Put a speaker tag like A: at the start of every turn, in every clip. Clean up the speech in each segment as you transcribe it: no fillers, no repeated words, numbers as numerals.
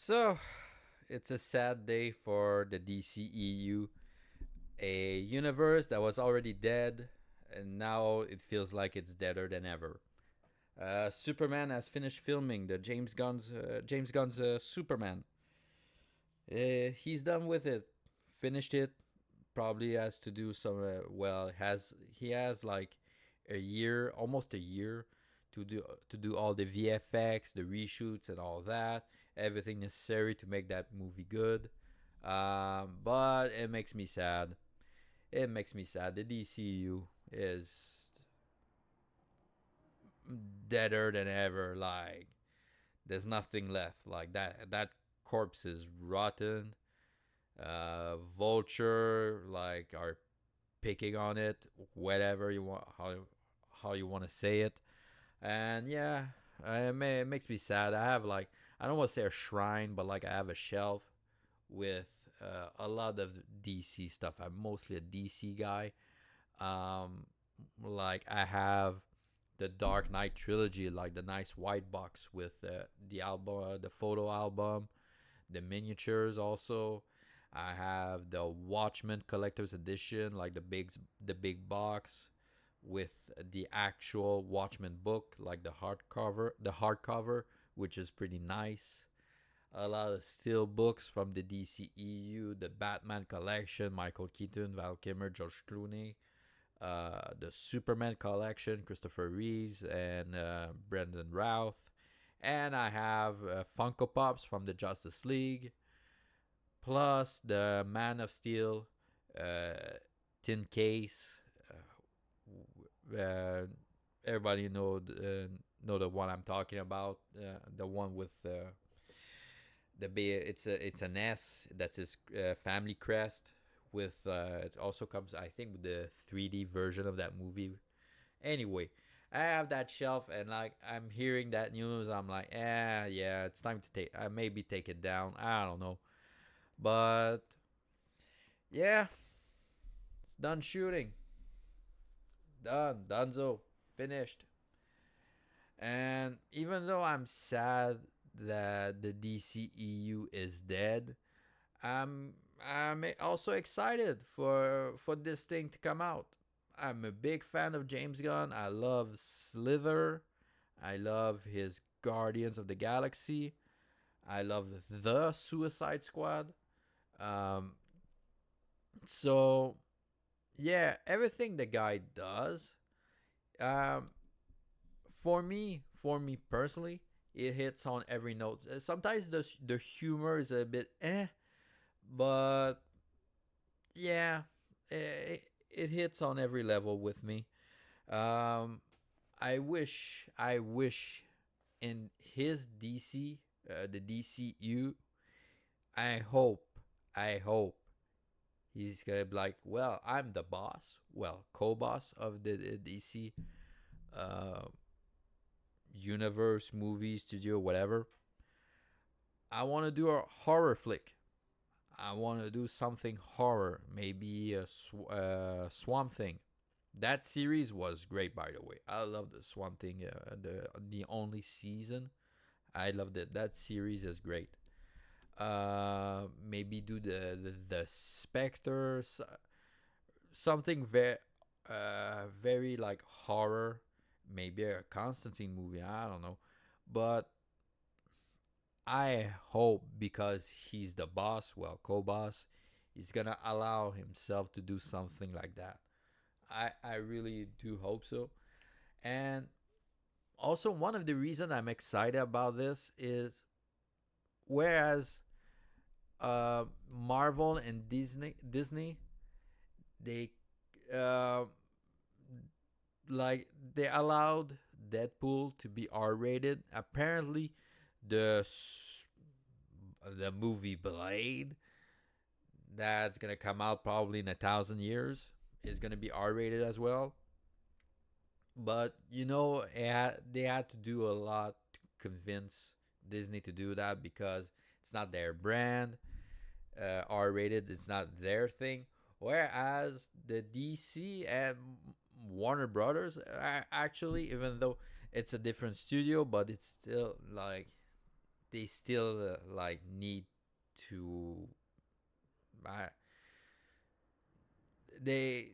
A: So, it's a sad day for the DCEU, a universe that was already dead, and now it feels like it's deader than ever. Superman has finished filming the James Gunn's Superman. He's done with it, finished it. Probably has to do some. Has he has like a year, almost a year, to do all the VFX, the reshoots, and all that. Everything necessary to make that movie good. But it makes me sad. It makes me sad. The DCU is deader than ever. Like there's nothing left. Like that corpse is rotten. Vulture like are picking on it, whatever you want, how you want to say it, and yeah, it makes me sad. I have like I don't want to say a shrine, but like I have a shelf with a lot of DC stuff. I'm mostly a DC guy. Um, like I have the Dark Knight trilogy, like the nice white box with the album, the photo album, the miniatures also. I have the Watchmen collector's edition, like the big box with the actual Watchmen book, like the hardcover, which is pretty nice. A lot of steel books from the DCEU, the Batman collection, Michael Keaton, Val Kilmer, George Clooney, the Superman collection, Christopher Reeves and Brendan Routh, and I have Funko Pops from the Justice League, plus the Man of Steel uh, tin case. Uh, Everybody know the one I'm talking about. The one with it's an S. That's his family crest. With it also comes, I think, with the 3D version of that movie. Anyway, I have that shelf, and like I'm hearing that news, I'm like, yeah, it's time to maybe take it down. I don't know, but yeah, it's done shooting, donezo, finished. And even though I'm sad that the DCEU is dead, I'm also excited for this thing to come out. I'm a big fan of James Gunn. I love Slither. I love his Guardians of the Galaxy. I love the Suicide Squad. Um, so yeah, everything the guy does, um, for me personally, it hits on every note. Sometimes the humor is a bit but yeah, it hits on every level with me. Um, I wish in his DC, the DCU, I hope he's gonna be like, well, I'm the boss, well, co-boss of the DC uh, universe, movie studio, whatever. I want to do a horror flick. I want to do something horror, maybe a Swamp Thing. That series was great, by the way. I love the Swamp Thing, the only season. I loved it. That series is great. Maybe do the Spectre, something very like horror. Maybe a Constantine movie. I don't know, but I hope because he's the boss, well, co-boss, he's gonna allow himself to do something like that. I really do hope so. And also one of the reasons I'm excited about this is whereas Marvel and Disney they uh, they allowed Deadpool to be R-rated. Apparently, the the movie Blade that's gonna come out probably in 1,000 years is gonna be R-rated as well. But they had to do a lot to convince Disney to do that because it's not their brand. R-rated, it's not their thing. Whereas the DC and Warner Brothers are actually, even though it's a different studio, but it's still like they still like need to. I they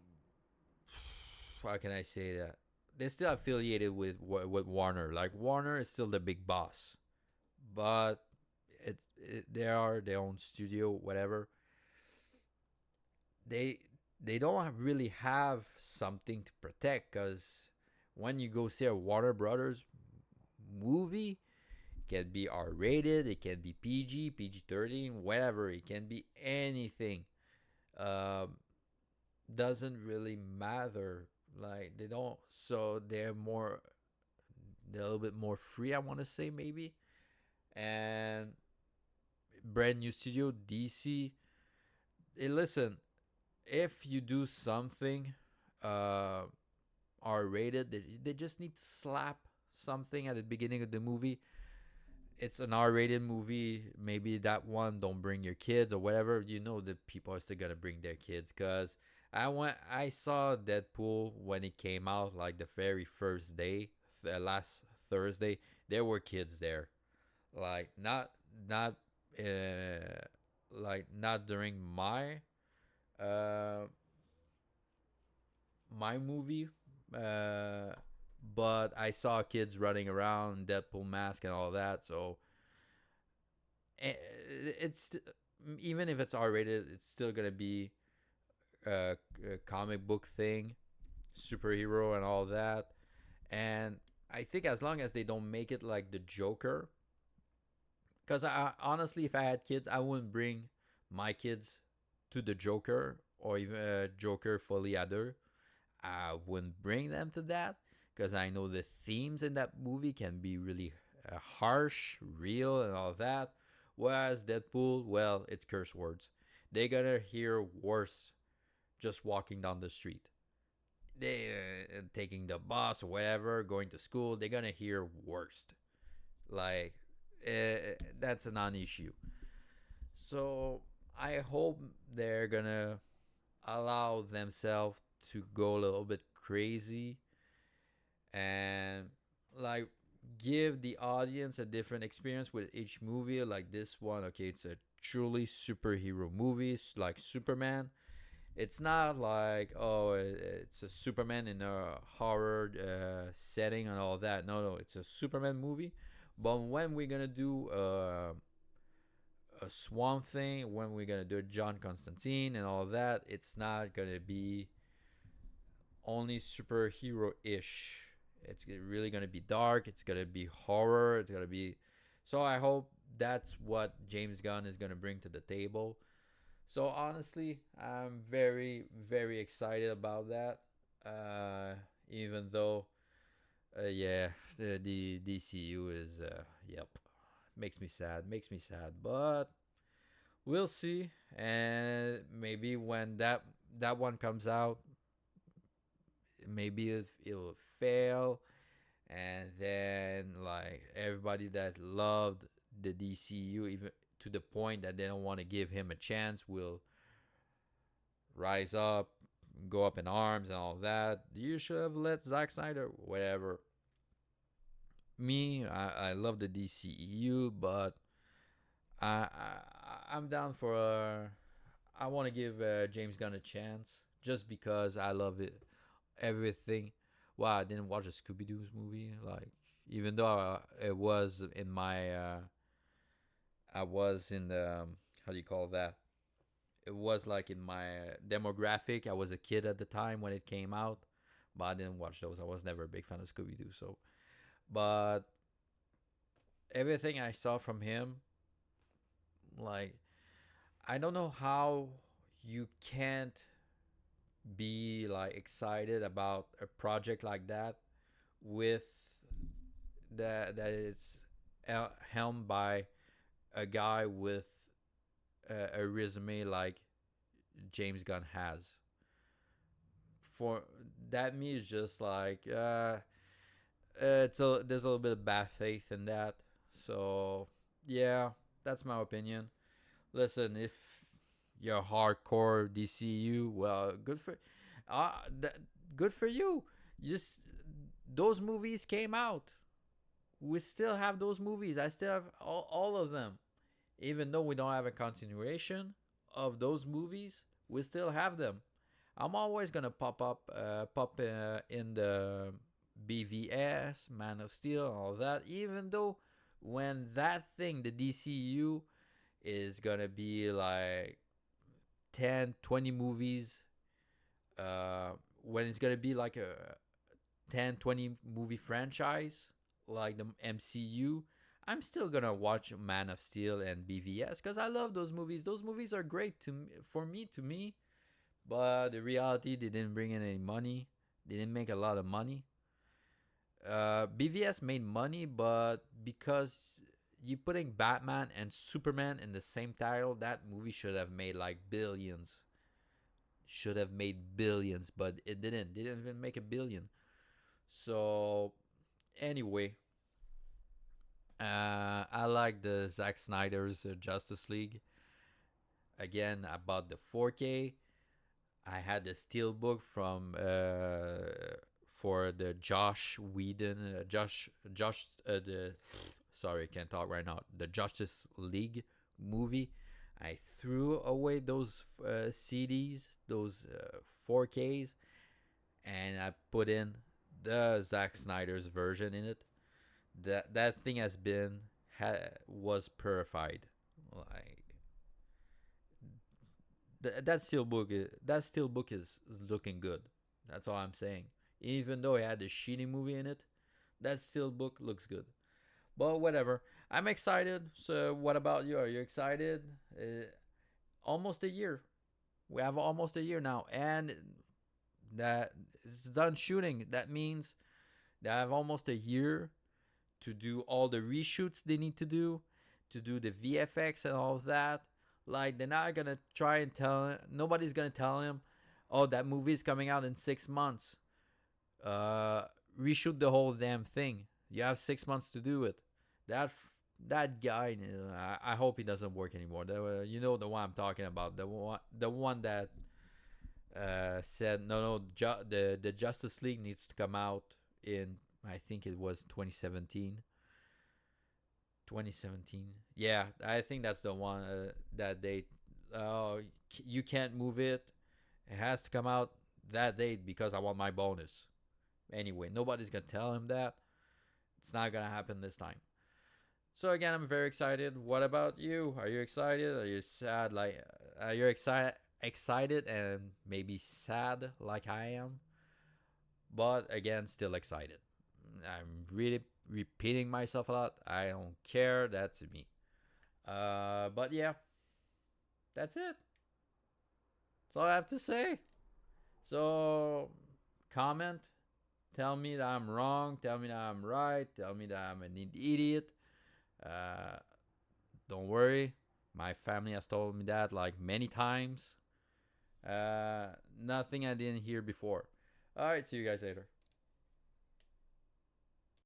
A: how can I say that? They're still affiliated with Warner. Like Warner is still the big boss, but they are their own studio, whatever. They they don't really have something to protect because when you go see a Warner Brothers movie, it can be R rated, it can be PG, PG-13, whatever. It can be anything. Um, doesn't really matter. Like they don't, so they're a little bit more free. I want to say maybe, and brand new studio DC. Hey, listen, if you do something uh R rated, they just need to slap something at the beginning of the movie. It's an R rated movie. Maybe that one don't bring your kids or whatever. You know the people are still gonna bring their kids because I saw Deadpool when it came out like the very first day, last Thursday. There were kids there, like not like not during uh my movie, uh, but I saw kids running around, Deadpool mask and all that. So it's even if it's R rated, it's still gonna be a comic book thing, superhero and all that. And I think as long as they don't make it like the Joker, because I honestly, if I had kids, I wouldn't bring my kids to the Joker or even Joker Folie à Deux. I wouldn't bring them to that because I know the themes in that movie can be really harsh, real, and all that. Whereas Deadpool, well, it's curse words. They're gonna hear worse just walking down the street. They taking the bus or whatever, going to school. They're gonna hear worst. Like that's a non-issue. So I hope they're gonna allow themselves to go a little bit crazy and like give the audience a different experience with each movie. Like this one, okay, it's a truly superhero movie like Superman. It's not like, oh, it's a Superman in a horror setting and all that. No, no, it's a Superman movie. But when we're gonna do a Swamp Thing, when we're gonna do John Constantine and all that, it's not gonna be only superhero ish. It's really gonna be dark. It's gonna be horror. It's gonna be. So I hope that's what James Gunn is gonna bring to the table. So honestly, I'm very very excited about that. Even though, yeah, the DCU is yep, makes me sad. Makes me sad, but we'll see. And maybe when that one comes out, maybe it'll fail, and then like everybody that loved the DCU, even to the point that they don't want to give him a chance, will rise up, go up in arms and all that. You should have let Zack Snyder, whatever. Me, I love the DCU, but I'm down for a. I want to give James Gunn a chance just because I love it, everything. Wow, I didn't watch a Scooby Doo's movie. Like, even though it was in my, I was in the, how do you call that? It was like in my demographic. I was a kid at the time when it came out, but I didn't watch those. I was never a big fan of Scooby Doo. So, but everything I saw from him, like, I don't know how you can't be like excited about a project like that with that is helmed by a guy with a resume like James Gunn has. For that, me is just like there's a little bit of bad faith in that. So yeah, that's my opinion. Listen, if you're hardcore DCU, well, uh th- good for you. Just those movies came out. we still have those movies. I still have all of them. Even though we don't have a continuation of those movies, we still have them. I'm always gonna pop in the BVS, Man of Steel, all that. Even though when that thing, the DCU, is gonna be like 10, 20 movies, when it's gonna be like a 10, 20 movie franchise like the MCU, I'm still gonna watch Man of Steel and BVS because I love those movies. Those movies are great to me. But the reality, they didn't bring in any money. They didn't make a lot of money. BVS made money, but because you putting Batman and Superman in the same title, that movie should have made like billions. Should have made billions, but it didn't. They didn't even make a billion. So anyway, I like the Zack Snyder's Justice League. Again, I bought the 4K. I had the steelbook from for the Josh Whedon, the sorry, I can't talk right now. The Justice League movie. I threw away those CDs, those 4Ks, and I put in the Zack Snyder's version in it. That thing was purified. Like that steelbook is looking good. That's all I'm saying. Even though it had a shitty movie in it, that steelbook looks good. But whatever. I'm excited. So what about you? Are you excited? Almost a year. We have almost a year now, and that it's done shooting. That means they have almost a year to do all the reshoots they need to do the VFX and all of that. Like they're not gonna try and tell. Nobody's gonna tell him, "Oh, that movie is coming out in 6 months. Reshoot the whole damn thing. You have 6 months to do it." That that guy, I hope he doesn't work anymore. You know the one I'm talking about. The one that said no, the Justice League needs to come out in, I think it was 2017. 2017. Yeah, I think that's the one that they. You can't move it. It has to come out that date because I want my bonus. Anyway, nobody's gonna tell him that. It's not gonna happen this time. So again, I'm very excited. What about you? Are you excited? Are you sad? Like, are you excited and maybe sad like I am? But again, still excited. I'm really repeating myself a lot. I don't care. That's me. But yeah, that's it. That's all I have to say. So comment. Tell me that I'm wrong. Tell me that I'm right. Tell me that I'm an idiot. Uh, don't worry. My family has told me that like many times. Nothing I didn't hear before. All right. See you guys later.